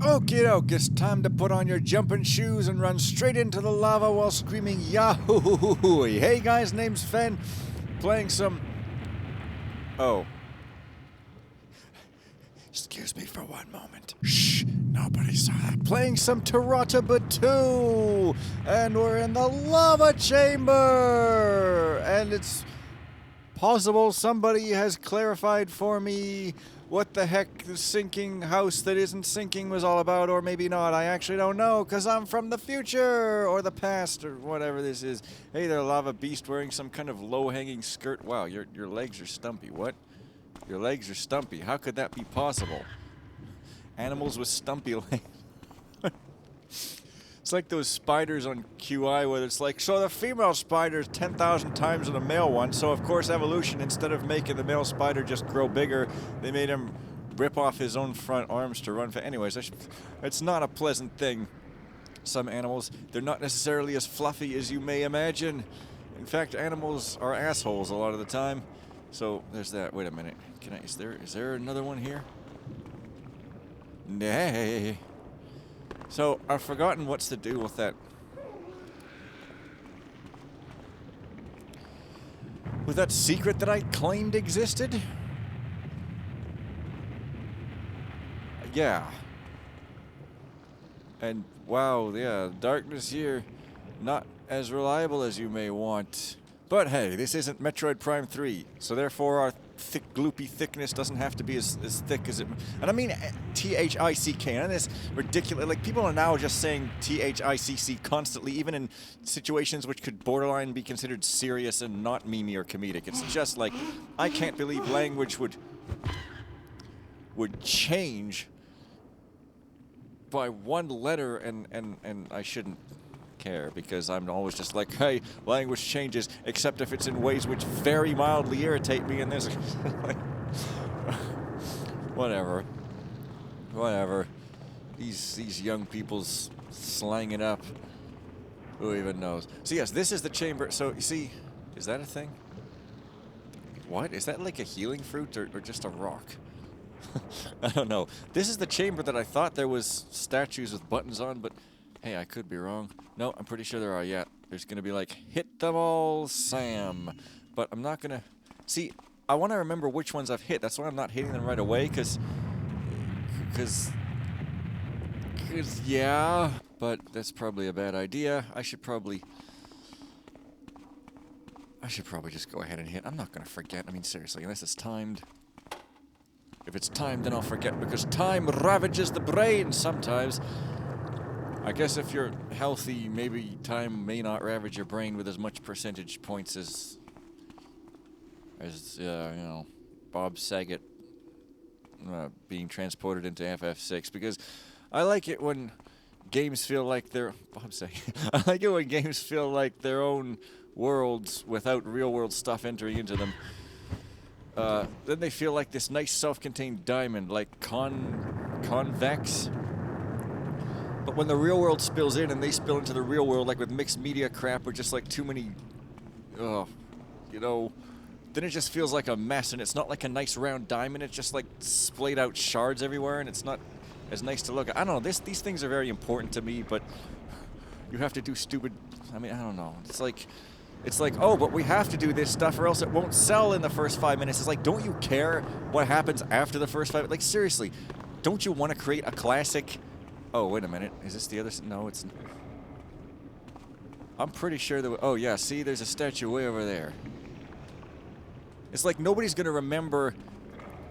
Okie doke, it's time to put on your jumping shoes and run straight into the lava while screaming Yahoo! Hey guys, name's Fen. Playing some... Oh. Excuse me for one moment. Shh, nobody saw that. Playing some Tarata 2! And we're in the lava chamber! And it's possible somebody has clarified for me what the heck the sinking house that isn't sinking was all about, or maybe not. I actually don't know, because I'm from the future, or the past, or whatever this is. Hey there, lava beast wearing some kind of low-hanging skirt. Wow, your legs are stumpy. What? Your legs are stumpy. How could that be possible? Animals with stumpy legs. It's like those spiders on QI where it's like, so the female spider is 10,000 times than the male one, so of course evolution, instead of making the male spider just grow bigger, they made him rip off his own front arms to run. Anyways, it's not a pleasant thing. Some animals, they're not necessarily as fluffy as you may imagine. In fact, animals are assholes a lot of the time. So there's that. Wait a minute. Is there another one here? Nay. So, I've forgotten what's to do with that. With that secret that I claimed existed? Yeah. And, wow, yeah, darkness here, not as reliable as you may want. But hey, this isn't Metroid Prime 3, so therefore our thick, gloopy thickness doesn't have to be as thick as it... And I mean T-H-I-C-K, and it's ridiculous. Like, people are now just saying T-H-I-C-C constantly, even in situations which could borderline be considered serious and not memey or comedic. It's just like, I can't believe language would change by one letter, and I shouldn't care, because I'm always just like, hey, language changes, except if it's in ways which very mildly irritate me, and there's like, whatever. These young people's slang it up. Who even knows? So yes, this is the chamber. So you see, is that a thing? What? Is that like a healing fruit or just a rock? I don't know. This is the chamber that I thought there was statues with buttons on, but hey, I could be wrong. No, I'm pretty sure there are. Yeah, there's going to be like, hit them all, Sam. But I'm not going to... See, I want to remember which ones I've hit. That's why I'm not hitting them right away, because yeah. But that's probably a bad idea. I should probably just go ahead and hit. I'm not going to forget. I mean, seriously, unless it's timed. If it's timed, then I'll forget, because time ravages the brain sometimes. I guess if you're healthy, maybe time may not ravage your brain with as much percentage points as you know, Bob Saget being transported into FF6, because I like it when games feel like they're... Bob Saget. I like it when games feel like their own worlds without real-world stuff entering into them. Then they feel like this nice self-contained diamond, like convex. But when the real world spills in and they spill into the real world, like with mixed media crap or just like too many, you know, then it just feels like a mess, and it's not like a nice round diamond. It's just like splayed out shards everywhere, and it's not as nice to look at. I don't know, these things are very important to me, but you have to do stupid, I mean, I don't know. It's like, oh, but we have to do this stuff or else it won't sell in the first 5 minutes. It's like, don't you care what happens after the first 5 minutes? Like, seriously, don't you want to create a classic... Oh, wait a minute. Is this the other... No, it's... I'm pretty sure that... Oh, yeah, see, there's a statue way over there. It's like nobody's going to remember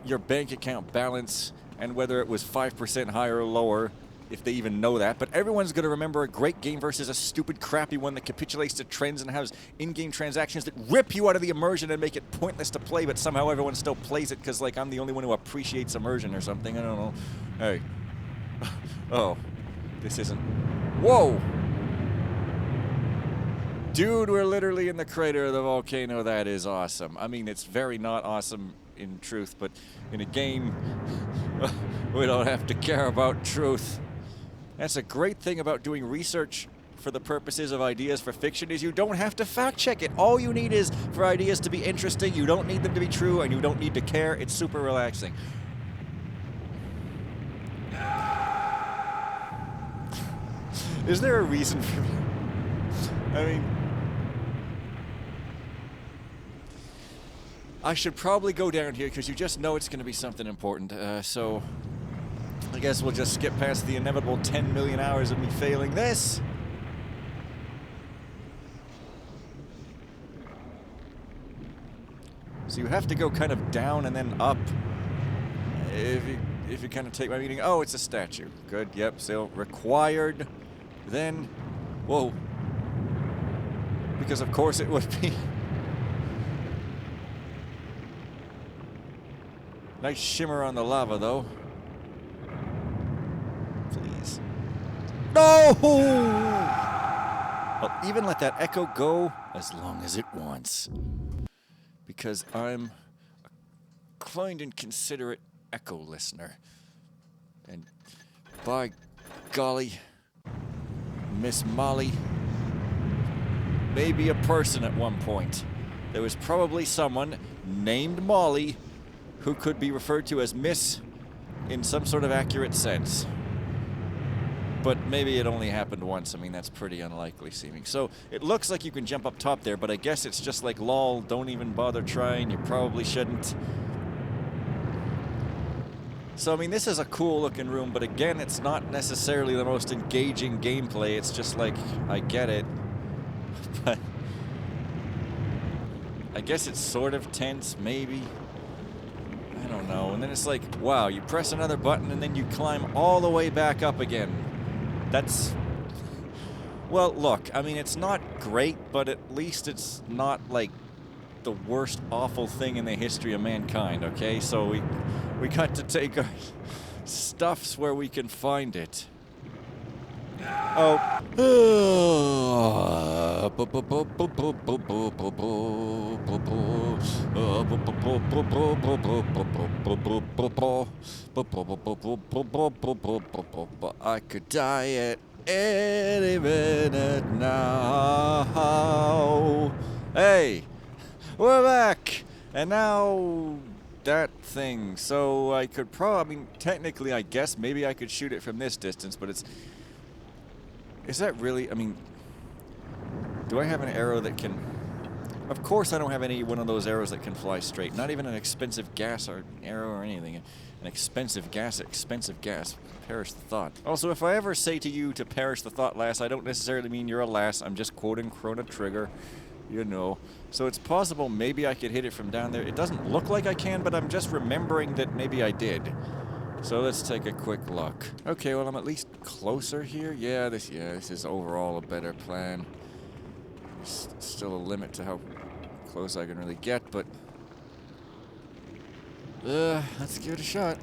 your bank account balance and whether it was 5% higher or lower, if they even know that. But everyone's going to remember a great game versus a stupid, crappy one that capitulates to trends and has in-game transactions that rip you out of the immersion and make it pointless to play, but somehow everyone still plays it because, like, I'm the only one who appreciates immersion or something. I don't know. Hey. Oh, this isn't... Whoa! Dude, we're literally in the crater of the volcano. That is awesome. I mean, it's very not awesome in truth, but in a game, we don't have to care about truth. That's a great thing about doing research for the purposes of ideas for fiction, is you don't have to fact check it. All you need is for ideas to be interesting. You don't need them to be true, and you don't need to care. It's super relaxing. Is there a reason for me? I mean, I should probably go down here because you just know it's going to be something important. So I guess we'll just skip past the inevitable 10 million hours of me failing this. So you have to go kind of down and then up. If you kind of take my meaning. Oh, it's a statue. Good. Yep. So required. Then, whoa. Because of course it would be. Nice shimmer on the lava, though. Please. No! I'll even let that echo go as long as it wants. Because I'm a kind and considerate echo listener. And by golly, Miss Molly may be a person at one point. There was probably someone named Molly who could be referred to as Miss in some sort of accurate sense. But maybe it only happened once. I mean, that's pretty unlikely seeming. So it looks like you can jump up top there, but I guess it's just like, lol, don't even bother trying. You probably shouldn't. So, I mean, this is a cool looking room, but again, it's not necessarily the most engaging gameplay. It's just like, I get it. But I guess it's sort of tense, maybe. I don't know. And then it's like, wow, you press another button and then you climb all the way back up again. That's... Well, look, I mean, it's not great, but at least it's not, like, the worst awful thing in the history of mankind, okay? So we got to take our stuffs where we can find it. Oh. I could die at any minute now. Hey, we're back. And now that thing. So I could probably, I mean, technically, I guess maybe I could shoot it from this distance, but it's... Is that really, I mean, do I have an arrow that can... Of course I don't have any one of those arrows that can fly straight. Not even an expensive gas or arrow or anything. An expensive gas. Perish the thought. Also, if I ever say to you to perish the thought, lass, I don't necessarily mean you're a lass. I'm just quoting Chrono Trigger. You know. So it's possible maybe I could hit it from down there. It doesn't look like I can, but I'm just remembering that maybe I did. So let's take a quick look. Okay, well, I'm at least closer here. Yeah, this is overall a better plan. There's still a limit to how close I can really get, but let's give it a shot.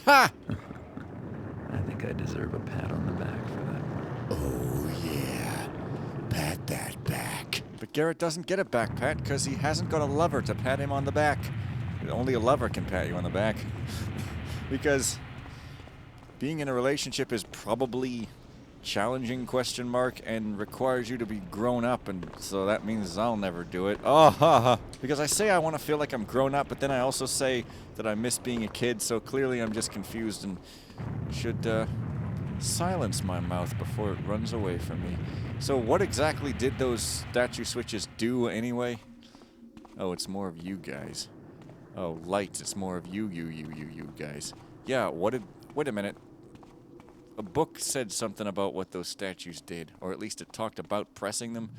Ha! I think I deserve a pat on the back for that one. Oh yeah, pat that back. But Garrett doesn't get a back pat because he hasn't got a lover to pat him on the back. Only a lover can pat you on the back. Because being in a relationship is probably challenging, question mark, and requires you to be grown up, and so that means I'll never do it. Oh, ha, ha. Because I say I want to feel like I'm grown up, but then I also say that I miss being a kid, so clearly I'm just confused and should silence my mouth before it runs away from me. So what exactly did those statue switches do anyway? Oh, it's more of you guys. Oh, lights, it's more of you guys. Yeah, wait a minute. A book said something about what those statues did, or at least it talked about pressing them.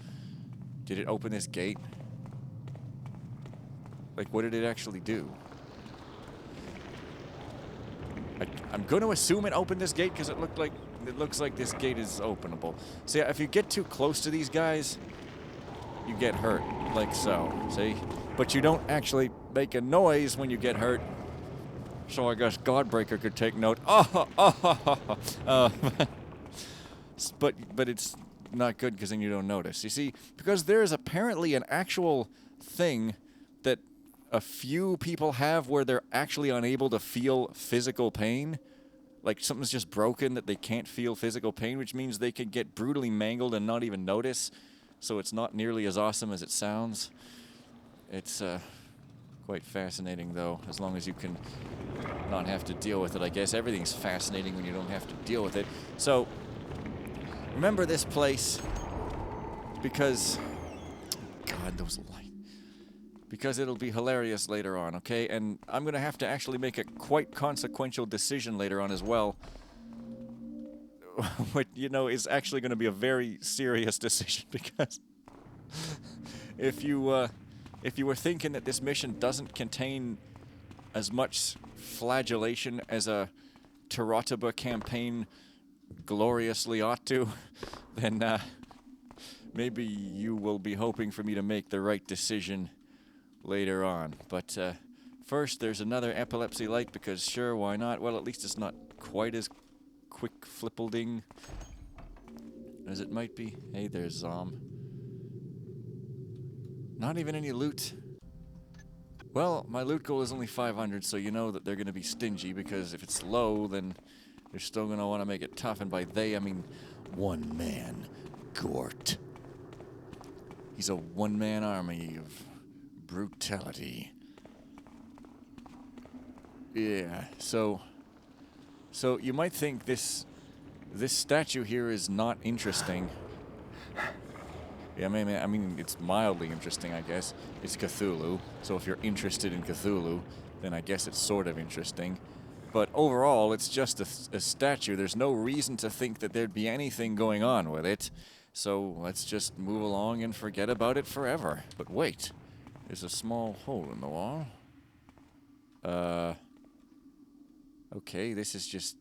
Did it open this gate? Like, what did it actually do? I'm going to assume it opened this gate because it looks like this gate is openable. See, if you get too close to these guys, you get hurt, like so. See? But you don't actually make a noise when you get hurt. So I guess Godbreaker could take note. But it's not good because then you don't notice. You see, because there is apparently an actual thing that a few people have where they're actually unable to feel physical pain. Like something's just broken that they can't feel physical pain, which means they can get brutally mangled and not even notice. So it's not nearly as awesome as it sounds. It's quite fascinating, though, as long as you can not have to deal with it, I guess. Everything's fascinating when you don't have to deal with it. So, remember this place because... God, those lights. Because it'll be hilarious later on, okay? And I'm going to have to actually make a quite consequential decision later on as well. What, you know, is actually going to be a very serious decision because... if you were thinking that this mission doesn't contain as much flagellation as a Tarataba campaign gloriously ought to, then maybe you will be hoping for me to make the right decision later on. But first, there's another epilepsy light because sure, why not? Well, at least it's not quite as quick flippleding as it might be. Hey, there's not even any loot. Well, my loot goal is only 500, so you know that they're going to be stingy, because if it's low, then they're still going to want to make it tough, and by they, I mean one man, Gort. He's a one-man army of brutality. Yeah, so you might think this statue here is not interesting. Yeah, I mean, it's mildly interesting, I guess. It's Cthulhu, so if you're interested in Cthulhu, then I guess it's sort of interesting. But overall, it's just a statue. There's no reason to think that there'd be anything going on with it. So let's just move along and forget about it forever. But wait, there's a small hole in the wall. Okay, this is just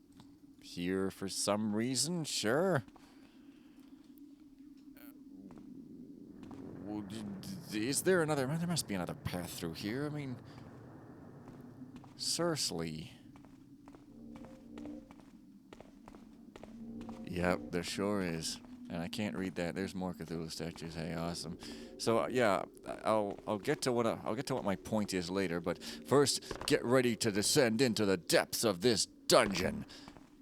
here for some reason, sure. Is there another... There must be another path through here. I mean... Seriously. Yep, there sure is. And I can't read that. There's more Cthulhu statues. Hey, awesome. So, yeah, I'll get to what my point is later, but first, get ready to descend into the depths of this dungeon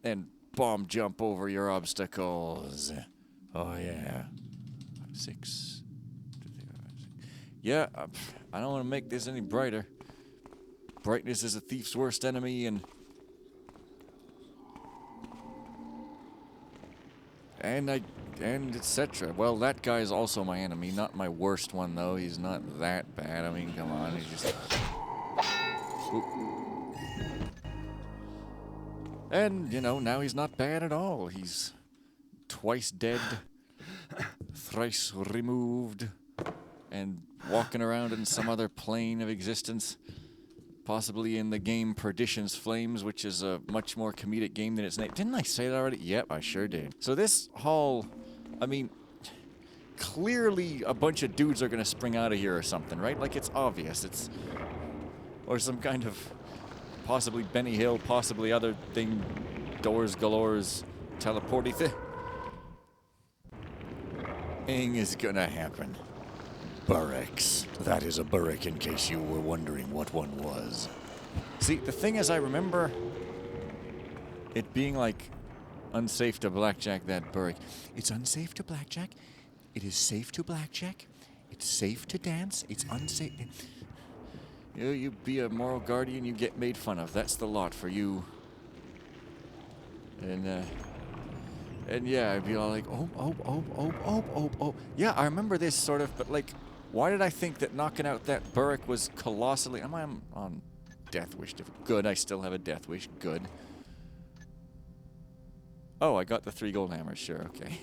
and bomb jump over your obstacles. Oh, yeah. 6... Yeah, I don't want to make this any brighter. Brightness is a thief's worst enemy, and etc. Well, that guy's also my enemy, not my worst one though. He's not that bad. I mean, come on, he's just... Ooh. And, you know, now he's not bad at all. He's twice dead, thrice removed, and walking around in some other plane of existence, possibly in the game Perdition's Flames, which is a much more comedic game than its name. Didn't I say that already? Yep, I sure did. So this hall, I mean, clearly a bunch of dudes are going to spring out of here or something, right? Like, it's obvious. It's... Or some kind of possibly Benny Hill, possibly other thing, doors galore's teleporty thing. Thing is gonna happen. Barracks. That is a barrack, in case you were wondering what one was. See, the thing is, I remember it being, like, unsafe to blackjack that barrack. It's unsafe to blackjack. It is safe to blackjack. It's safe to dance. It's unsafe. You be a moral guardian, you get made fun of. That's the lot for you. And yeah, I'd be all like, oh. Yeah, I remember this sort of, but, like, why did I think that knocking out that barrack was colossally... I'm on death wish. Good, I still have a death wish. Good. Oh, I got the 3 gold hammers. Sure, okay.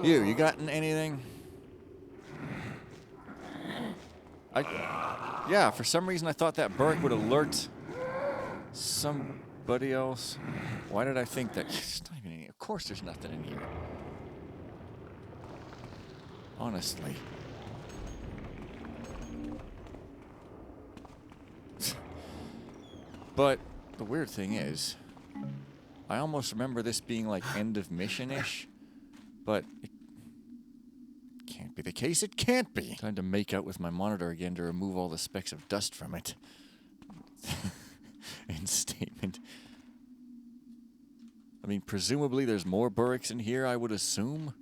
You got anything? Yeah, for some reason I thought that barrack would alert somebody else. Why did I think that? There's not even any... Of course there's nothing in here. Honestly. But the weird thing is, I almost remember this being like end of mission-ish, but it can't be the case. It can't be. Time to make out with my monitor again to remove all the specks of dust from it. End statement. I mean, presumably there's more barracks in here, I would assume.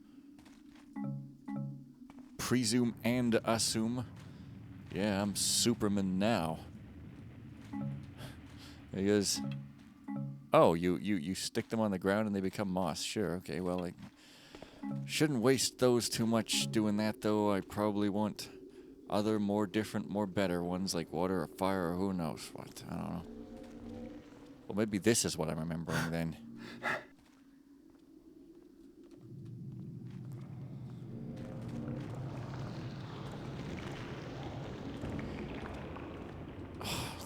Presume and assume. Yeah, I'm Superman now. Because, oh, you stick them on the ground and they become moss. Sure, okay, well, I shouldn't waste those too much doing that, though. I probably want other, more different, more better ones, like water or fire or who knows what. I don't know. Well, maybe this is what I'm remembering then.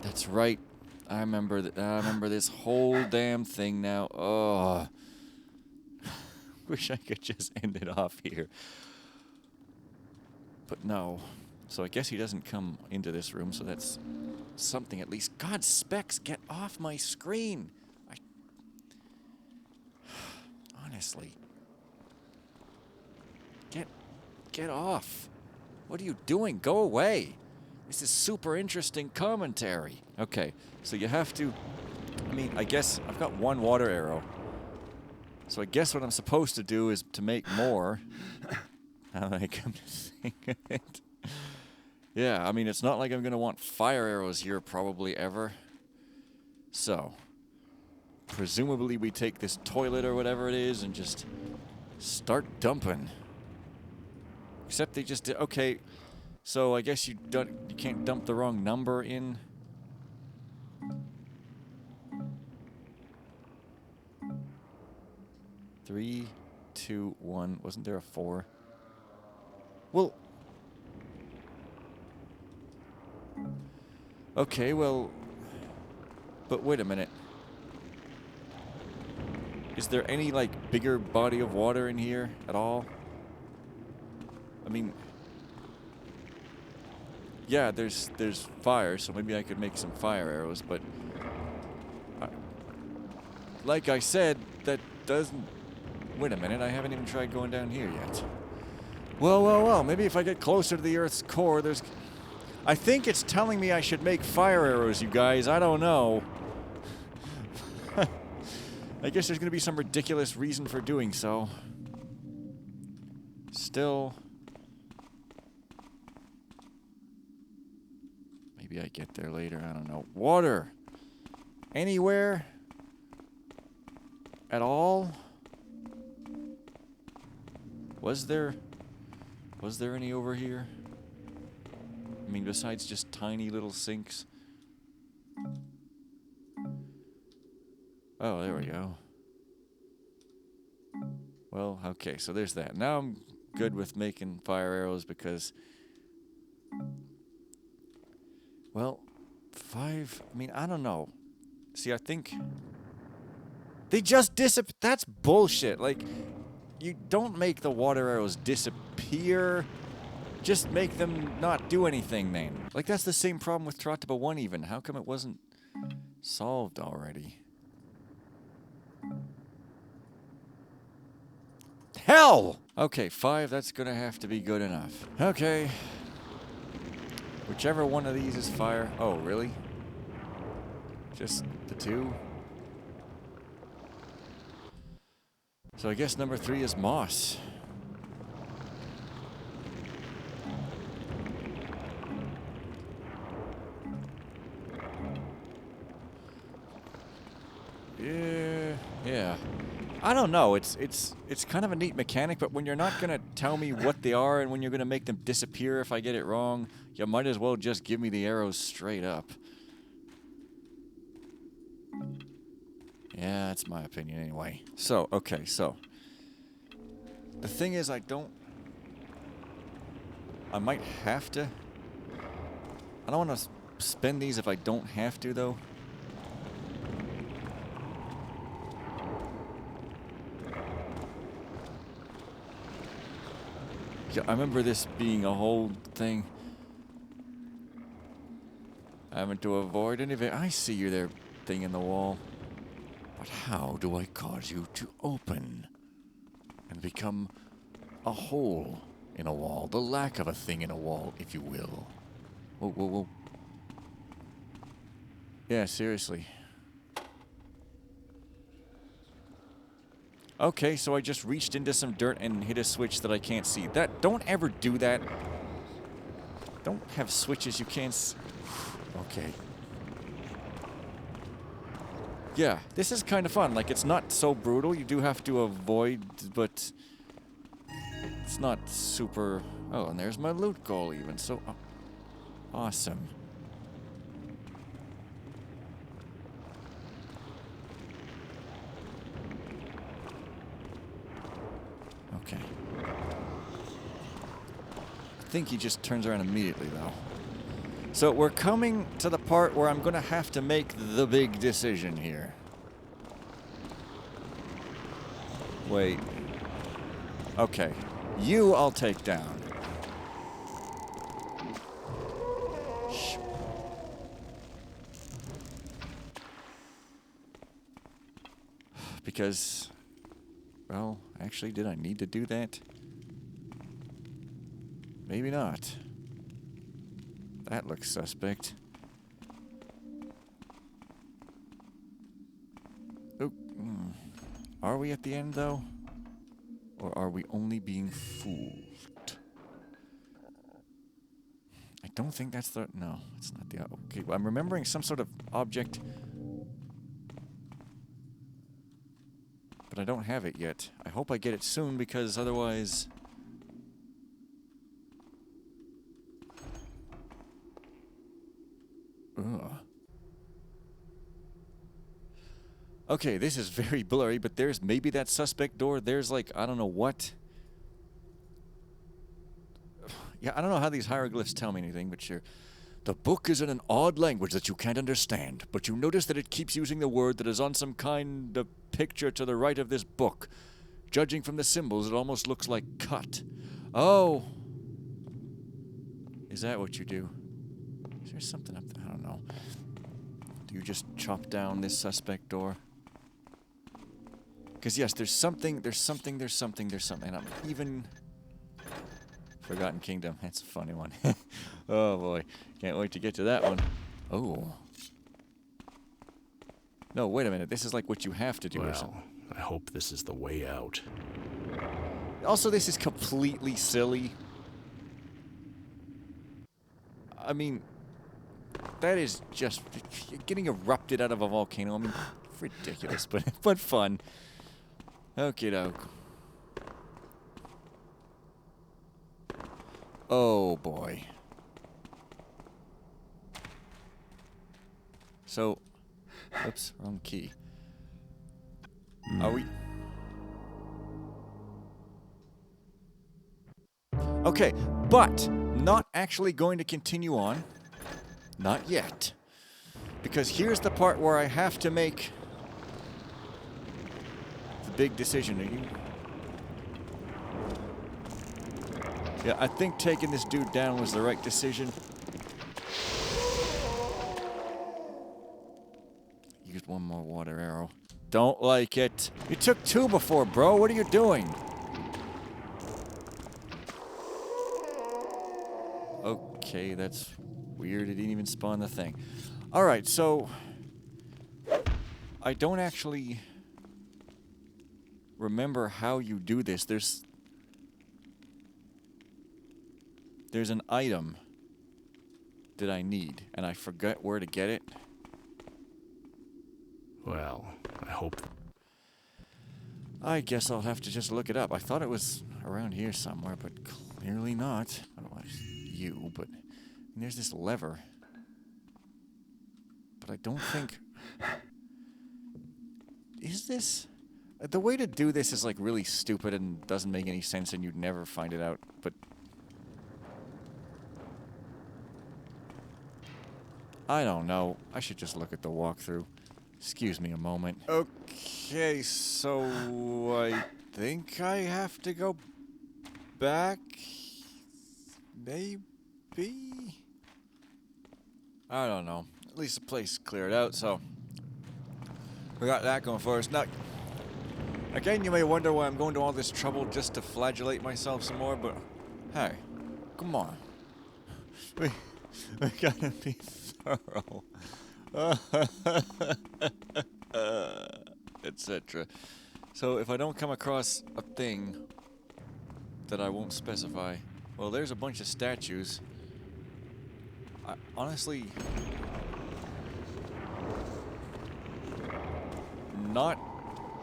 That's right. I remember this whole damn thing now. Oh. Wish I could just end it off here. But no. So I guess he doesn't come into this room, so that's something at least. God, Specs, get off my screen. Honestly. Get off. What are you doing? Go away. This is super interesting commentary. Okay, so you have to... I mean, I guess I've got one water arrow. So I guess what I'm supposed to do is to make more. Now that I come to think of it. Yeah, I mean, it's not like I'm going to want fire arrows here probably ever. So, presumably we take this toilet or whatever it is and just start dumping. Except they just did... Okay, so I guess you can't dump the wrong number in. Three, 2, 1. Wasn't there a 4? Well... Okay, well... But wait a minute. Is there any, like, bigger body of water in here at all? I mean... Yeah, there's fire, so maybe I could make some fire arrows, but... like I said, that doesn't... Wait a minute, I haven't even tried going down here yet. Well, maybe if I get closer to the Earth's core, there's... I think it's telling me I should make fire arrows, you guys. I don't know. I guess there's going to be some ridiculous reason for doing so. Still... Maybe I get there later, I don't know. Water! Anywhere? At all? Was there any over here? I mean, besides just tiny little sinks. Oh, there we go. Well, okay, so there's that. Now I'm good with making fire arrows because... Well, 5... I mean, I don't know. See, I think... They just disappear. That's bullshit. Like, you don't make the water arrows disappear. Just make them not do anything, then. Like, that's the same problem with Trottoba 1, even. How come it wasn't solved already? Hell! Okay, 5, that's gonna have to be good enough. Okay. Whichever one of these is fire. Oh, really? Just the 2? So I guess number 3 is moss. Yeah. I don't know. It's kind of a neat mechanic, but when you're not gonna tell me what they are and when you're gonna make them disappear if I get it wrong, you might as well just give me the arrows straight up. Yeah, that's my opinion anyway. So, okay, so the thing is I might have to. I don't want to spend these if I don't have to, though. Yeah, I remember this being a whole thing. Having to avoid anything. I see you there, thing in the wall. But how do I cause you to open and become a hole in a wall? The lack of a thing in a wall, if you will. Whoa, whoa, whoa. Yeah, seriously. Okay, so I just reached into some dirt and hit a switch that I can't see. Don't ever do that. Don't have switches you can't see. Okay. Yeah, this is kind of fun. Like, it's not so brutal. You do have to avoid, but it's not super... Oh, and there's my loot goal even. So awesome. Okay. I think he just turns around immediately, though. So we're coming to the part where I'm going to have to make the big decision here. Wait. Okay. You I'll take down. Shh. Because... Well, actually, did I need to do that? Maybe not. That looks suspect. Oh, Are we at the end, though? Or are we only being fooled? I don't think that's the... No, it's not the... Okay, well, I'm remembering some sort of object. But I don't have it yet. I hope I get it soon, because otherwise... Ugh. Okay, this is very blurry, but there's maybe that suspect door. There's like, I don't know what. Yeah, I don't know how these hieroglyphs tell me anything, but sure. The book is in an odd language that you can't understand, but you notice that it keeps using the word that is on some kind of picture to the right of this book. Judging from the symbols, it almost looks like cut. Oh. Is that what you do? Is there something up there? I don't know. Do you just chop down this suspect door? Because yes, there's something. I'm even... Forgotten Kingdom. That's a funny one. Oh boy. Can't wait to get to that one. Oh. No, wait a minute. This is like what you have to do or something. Well, I hope this is the way out. Also, this is completely silly. I mean, that is just getting erupted out of a volcano. I mean, ridiculous, but fun. Okie doke. Oh boy. So, oops, wrong key. Are we? Okay, but not actually going to continue on. Not yet. Because here's the part where I have to make the big decision. Are you? Yeah, I think taking this dude down was the right decision. Used one more water arrow. Don't like it. You took two before, bro. What are you doing? Okay, that's weird. It didn't even spawn the thing. Alright, so... I don't actually remember how you do this. There's an item that I need, and I forgot where to get it. Well, I hope... I guess I'll have to just look it up. I thought it was around here somewhere, but clearly not. Otherwise, you, but... And there's this lever. But I don't think... Is this... The way to do this is, like, really stupid and doesn't make any sense, and you'd never find it out, but... I don't know. I should just look at the walkthrough. Excuse me a moment. Okay, so I think I have to go back. Maybe? I don't know. At least the place cleared out, so we got that going for us. Now, again, you may wonder why I'm going to all this trouble just to flagellate myself some more, but hey, come on. We gotta be thorough. Etc. So if I don't come across a thing that I won't specify, well, there's a bunch of statues. Honestly, not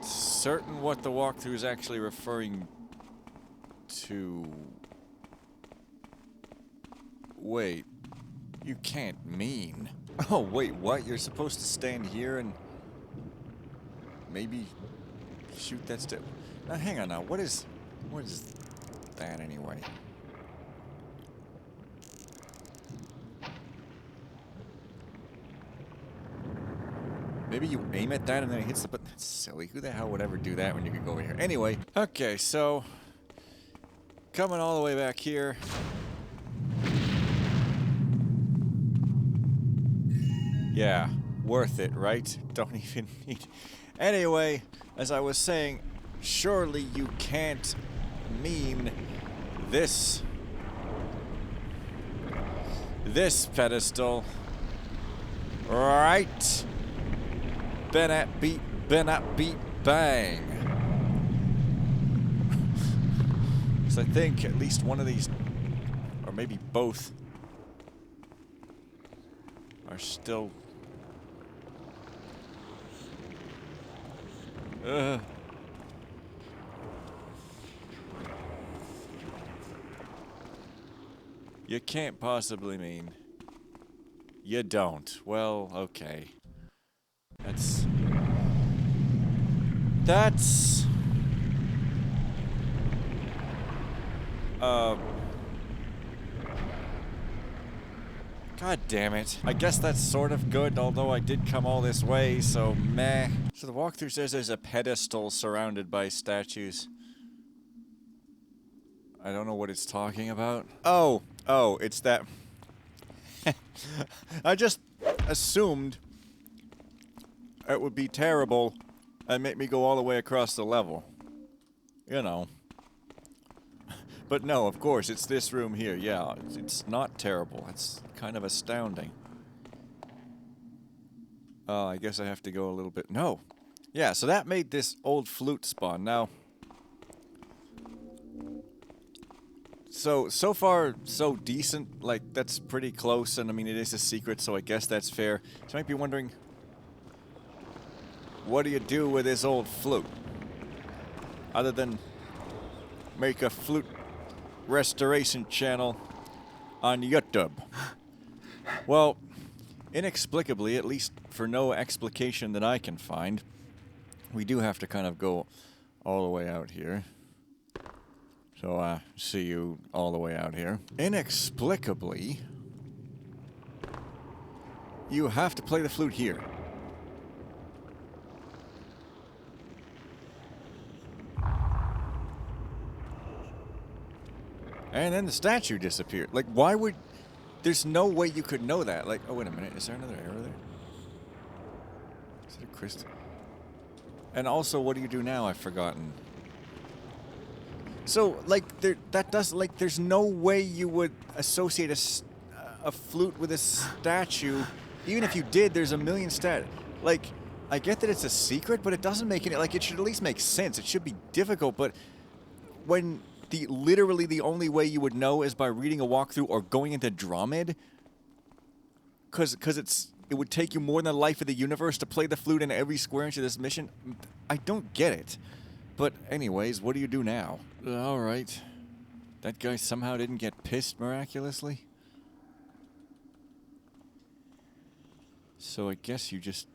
certain what the walkthrough is actually referring to. Wait, you can't mean. Oh, wait, what? You're supposed to stand here and maybe shoot that step. Now, hang on now. What is that anyway? Maybe you aim at that and then it hits the button. That's silly. Who the hell would ever do that when you could go over here? Anyway, okay, so coming all the way back here. Yeah, worth it, right? Don't even need... Anyway, as I was saying, surely you can't mean this pedestal, right? Ben at beat, bang. So I think at least one of these, or maybe both, are still... You can't possibly mean... You don't. Well, okay. That's... God damn it. I guess that's sort of good, although I did come all this way, so meh. So the walkthrough says there's a pedestal surrounded by statues. I don't know what it's talking about. Oh, it's that... I just assumed it would be terrible and make me go all the way across the level. You know. But no, of course, it's this room here. Yeah, it's not terrible. It's kind of astounding. I guess I have to go a little bit... No! Yeah, so that made this old flute spawn. Now... So far, so decent. Like, that's pretty close, and I mean, it is a secret, so I guess that's fair. So you might be wondering... What do you do with this old flute? Other than make a flute restoration channel on YouTube. Well, inexplicably, at least for no explication that I can find, we do have to kind of go all the way out here. So, see you all the way out here. Inexplicably, you have to play the flute here. And then the statue disappeared. Like, why would... There's no way you could know that. Like, oh, wait a minute. Is there another arrow there? Is it a crystal? And also, what do you do now? I've forgotten. So, like, there's no way you would associate a flute with a statue. Even if you did, there's a million Like, I get that it's a secret, but it doesn't make any... Like, it should at least make sense. It should be difficult, but when... literally the only way you would know is by reading a walkthrough or going into Dromid. Because it would take you more than the life of the universe to play the flute in every square inch of this mission. I don't get it. But anyways, what do you do now? Alright. That guy somehow didn't get pissed miraculously. So I guess you just...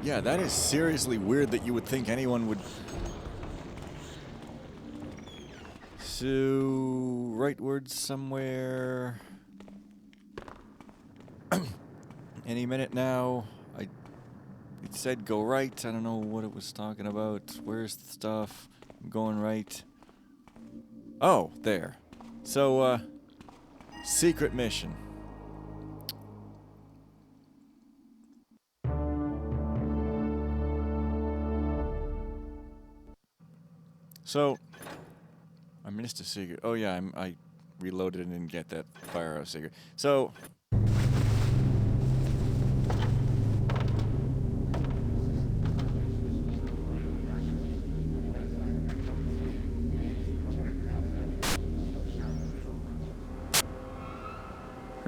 Yeah, that is seriously weird that you would think anyone would... So... rightwards somewhere... Any minute now. It said go right. I don't know what it was talking about. Where's the stuff? I'm going right. Oh, there. So, secret mission. So, I missed a secret. Oh yeah, I reloaded and didn't get that fire arrow secret. So...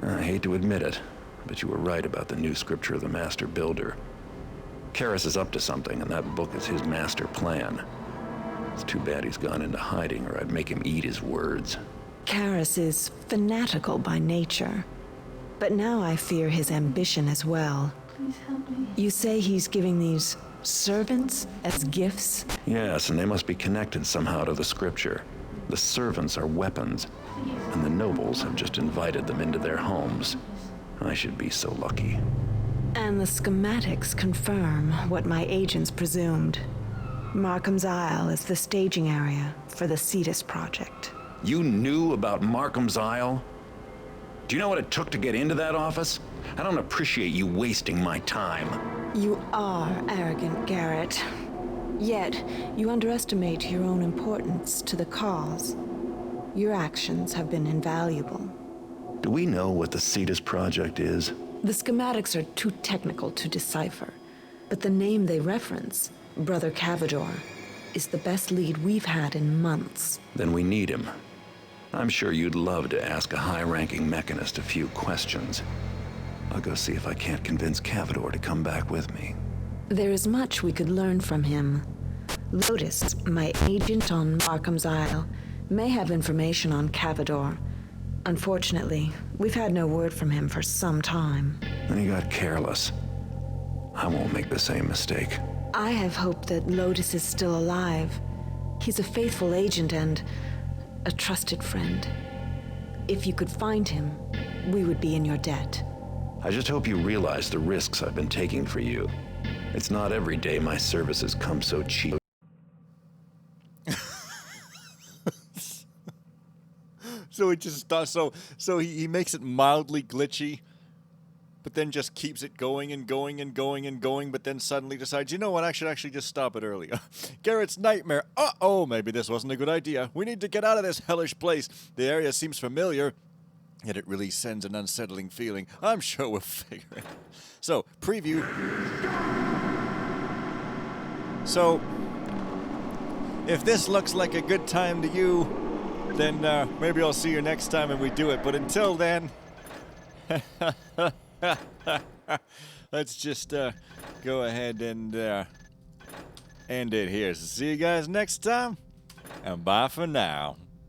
I hate to admit it, But you were right about the new scripture of the Master Builder. Karras is up to something, and that book is his master plan. It's too bad he's gone into hiding, or I'd make him eat his words. Karras is fanatical by nature, but now I fear his ambition as well. Please help me. You say he's giving these servants as gifts? Yes, and they must be connected somehow to the scripture. The servants are weapons, and the nobles have just invited them into their homes. I should be so lucky. And the schematics confirm what my agents presumed. Markham's Isle is the staging area for the Cetus project. You knew about Markham's Isle? Do you know what it took to get into that office? I don't appreciate you wasting my time. You are arrogant, Garrett. Yet, you underestimate your own importance to the cause. Your actions have been invaluable. Do we know what the Cetus project is? The schematics are too technical to decipher, but the name they reference, Brother Cavador, is the best lead we've had in months. Then we need him. I'm sure you'd love to ask a high-ranking mechanist a few questions. I'll go see if I can't convince Cavador to come back with me. There is much we could learn from him. Lotus, my agent on Markham's Isle, may have information on Cavador. Unfortunately, we've had no word from him for some time. Then he got careless. I won't make the same mistake. I have hope that Lotus is still alive. He's a faithful agent and a trusted friend. If you could find him, we would be in your debt. I just hope you realize the risks I've been taking for you. It's not every day my services come so cheap. So it just does. So he makes it mildly glitchy, but then just keeps it going and going and going and going. But then suddenly decides, you know what? I should actually just stop it earlier. Garrett's nightmare. Uh-oh, maybe this wasn't a good idea. We need to get out of this hellish place. The area seems familiar, yet it really sends an unsettling feeling. I'm sure we'll figure it. So preview. So if this looks like a good time to you, then maybe I'll see you next time when we do it. But until then, let's just go ahead and end it here. So see you guys next time, and bye for now.